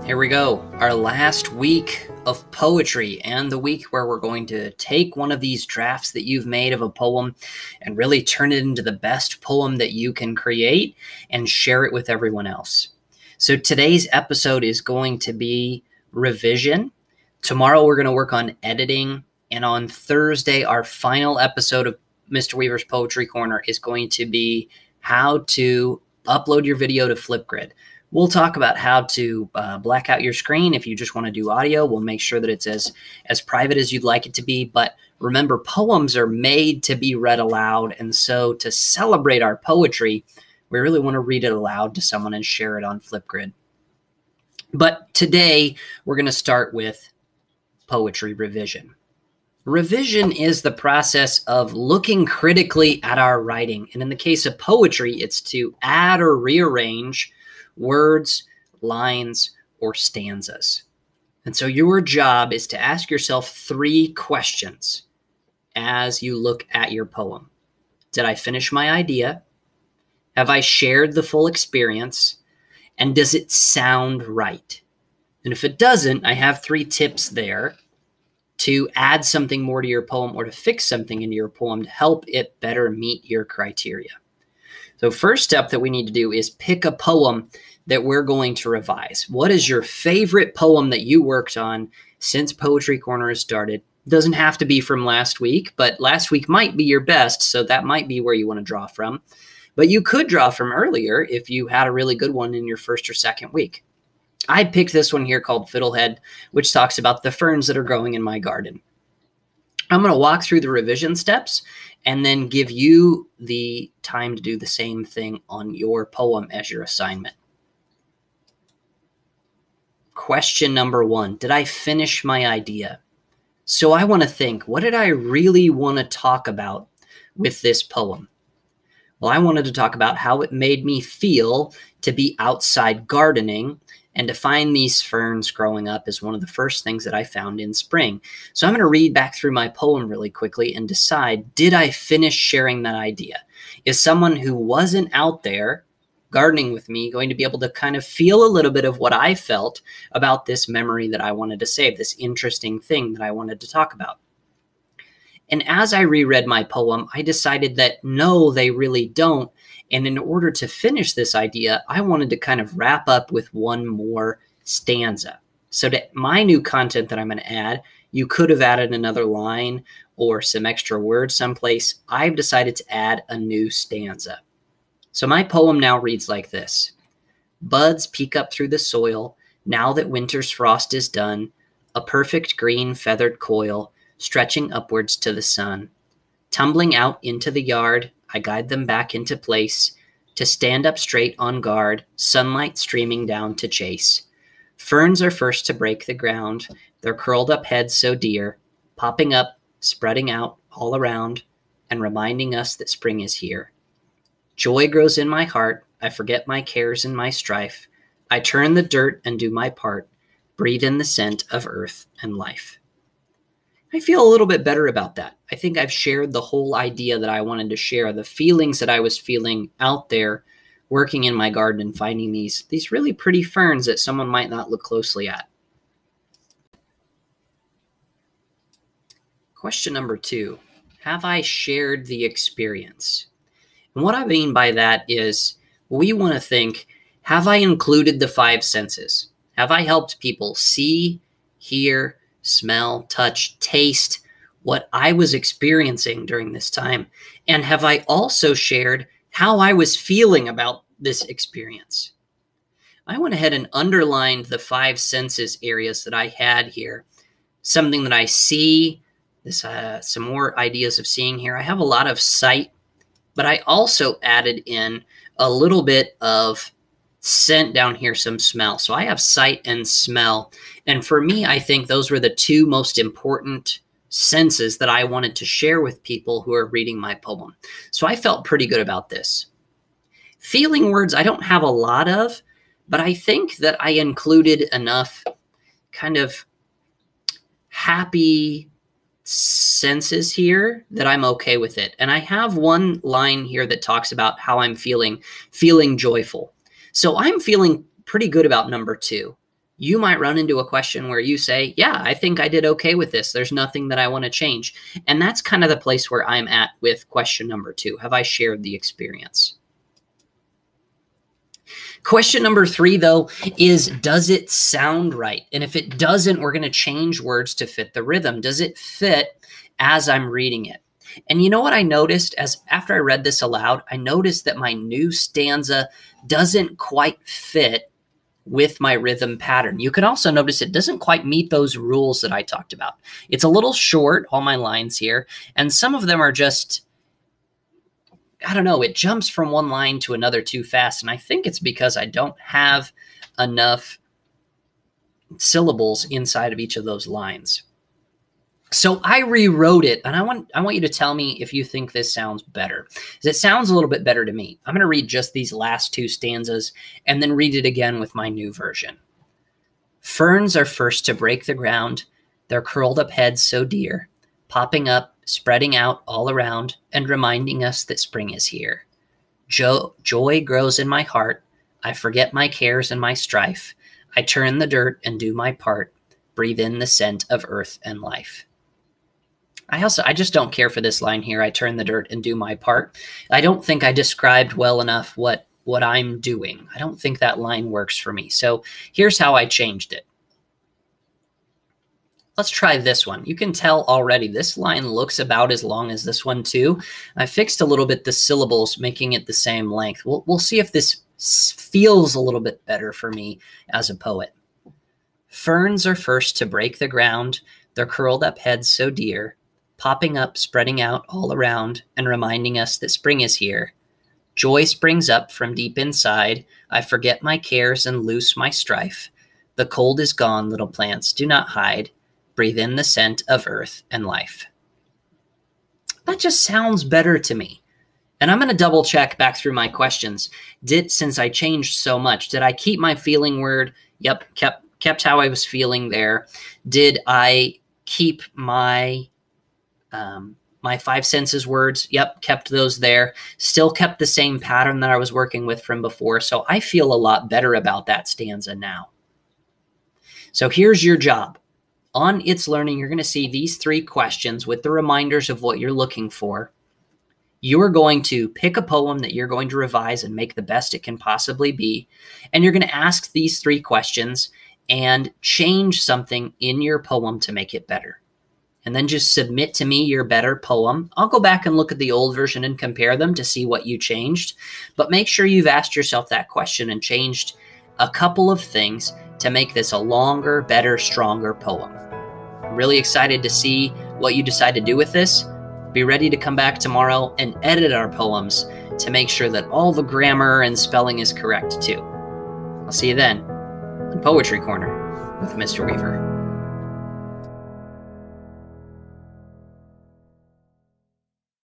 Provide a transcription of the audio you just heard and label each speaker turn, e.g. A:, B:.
A: Here we go, our last week of poetry and the week where we're going to take one of these drafts that you've made of a poem and really turn it into the best poem that you can create and share it with everyone else. So today's episode is going to be revision. Tomorrow we're going to work on editing, and on Thursday our final episode of Mr. Weaver's Poetry Corner is going to be how to upload your video to Flipgrid. We'll talk about how to black out your screen if you just want to do audio. We'll make sure that it's as private as you'd like it to be. But remember, poems are made to be read aloud. And so to celebrate our poetry, we really want to read it aloud to someone and share it on Flipgrid. But today, we're going to start with poetry revision. Revision is the process of looking critically at our writing. And in the case of poetry, it's to add or rearrange words, lines, or stanzas. And so your job is to ask yourself 3 questions as you look at your poem. Did I finish my idea? Have I shared the full experience? And does it sound right? And if it doesn't, I have 3 tips there to add something more to your poem or to fix something into your poem to help it better meet your criteria. So first step that we need to do is pick a poem that we're going to revise. What is your favorite poem that you worked on since Poetry Corner has started? It doesn't have to be from last week, but last week might be your best, so that might be where you want to draw from. But you could draw from earlier if you had a really good one in your first or second week. I picked this one here called Fiddlehead, which talks about the ferns that are growing in my garden. I'm going to walk through the revision steps and then give you the time to do the same thing on your poem as your assignment. Question number 1, did I finish my idea? So I want to think, what did I really want to talk about with this poem? Well, I wanted to talk about how it made me feel to be outside gardening and to find these ferns growing up is one of the first things that I found in spring. So I'm going to read back through my poem really quickly and decide, did I finish sharing that idea? Is someone who wasn't out there gardening with me going to be able to kind of feel a little bit of what I felt about this memory that I wanted to save, this interesting thing that I wanted to talk about? And as I reread my poem, I decided that no, they really don't. And in order to finish this idea, I wanted to kind of wrap up with one more stanza. So to my new content that I'm going to add, you could have added another line or some extra words someplace. I've decided to add a new stanza. So my poem now reads like this. Buds peek up through the soil, now that winter's frost is done, a perfect green feathered coil, stretching upwards to the sun. Tumbling out into the yard, I guide them back into place, to stand up straight on guard, sunlight streaming down to chase. Ferns are first to break the ground, their curled up heads so dear, popping up, spreading out all around, and reminding us that spring is here. Joy grows in my heart, I forget my cares and my strife. I turn the dirt and do my part, breathe in the scent of earth and life. I feel a little bit better about that. I think I've shared the whole idea that I wanted to share, the feelings that I was feeling out there working in my garden and finding these really pretty ferns that someone might not look closely at. Question number 2, have I shared the experience? And what I mean by that is we want to think, have I included the 5 senses? Have I helped people see, hear, smell, touch, taste what I was experiencing during this time? And have I also shared how I was feeling about this experience? I went ahead and underlined the 5 senses areas that I had here. Something that I see, some more ideas of seeing here. I have a lot of sight, but I also added in a little bit of scent down here, some smell. So I have sight and smell. And for me, I think those were the 2 most important senses that I wanted to share with people who are reading my poem. So I felt pretty good about this. Feeling words, I don't have a lot of, but I think that I included enough kind of happy senses here that I'm okay with it. And I have one line here that talks about how I'm feeling joyful. So I'm feeling pretty good about number 2. You might run into a question where you say, yeah, I think I did okay with this. There's nothing that I want to change. And that's kind of the place where I'm at with question number 2. Have I shared the experience? Question number 3, though, is does it sound right? And if it doesn't, we're going to change words to fit the rhythm. Does it fit as I'm reading it? And you know what I noticed after I read this aloud? I noticed that my new stanza doesn't quite fit with my rhythm pattern. You can also notice it doesn't quite meet those rules that I talked about. It's a little short, all my lines here, and some of them are just, I don't know, it jumps from one line to another too fast, and I think it's because I don't have enough syllables inside of each of those lines. So I rewrote it, and I want you to tell me if you think this sounds better. It sounds a little bit better to me. I'm going to read just these last 2 stanzas and then read it again with my new version. Ferns are first to break the ground, their curled up heads so dear, popping up, spreading out all around, and reminding us that spring is here. Joy grows in my heart. I forget my cares and my strife. I turn the dirt and do my part, breathe in the scent of earth and life. I just don't care for this line here. I turn the dirt and do my part. I don't think I described well enough what I'm doing. I don't think that line works for me. So here's how I changed it. Let's try this one. You can tell already this line looks about as long as this one too. I fixed a little bit the syllables, making it the same length. We'll see if this feels a little bit better for me as a poet. Ferns are first to break the ground, their curled up heads so dear, popping up, spreading out all around, and reminding us that spring is here. Joy springs up from deep inside. I forget my cares and loose my strife. The cold is gone, little plants, do not hide. Breathe in the scent of earth and life. That just sounds better to me. And I'm going to double check back through my questions. Since I changed so much, did I keep my feeling word? Yep, kept how I was feeling there. Did I keep my my 5 senses words? Yep, kept those there. Still kept the same pattern that I was working with from before. So I feel a lot better about that stanza now. So here's your job. On It's Learning, you're going to see these 3 questions with the reminders of what you're looking for. You are going to pick a poem that you're going to revise and make the best it can possibly be. And you're going to ask these 3 questions and change something in your poem to make it better. And then just submit to me your better poem. I'll go back and look at the old version and compare them to see what you changed. But make sure you've asked yourself that question and changed a couple of things to make this a longer, better, stronger poem. I'm really excited to see what you decide to do with this. Be ready to come back tomorrow and edit our poems to make sure that all the grammar and spelling is correct too. I'll see you then on Poetry Corner with Mr. Weaver.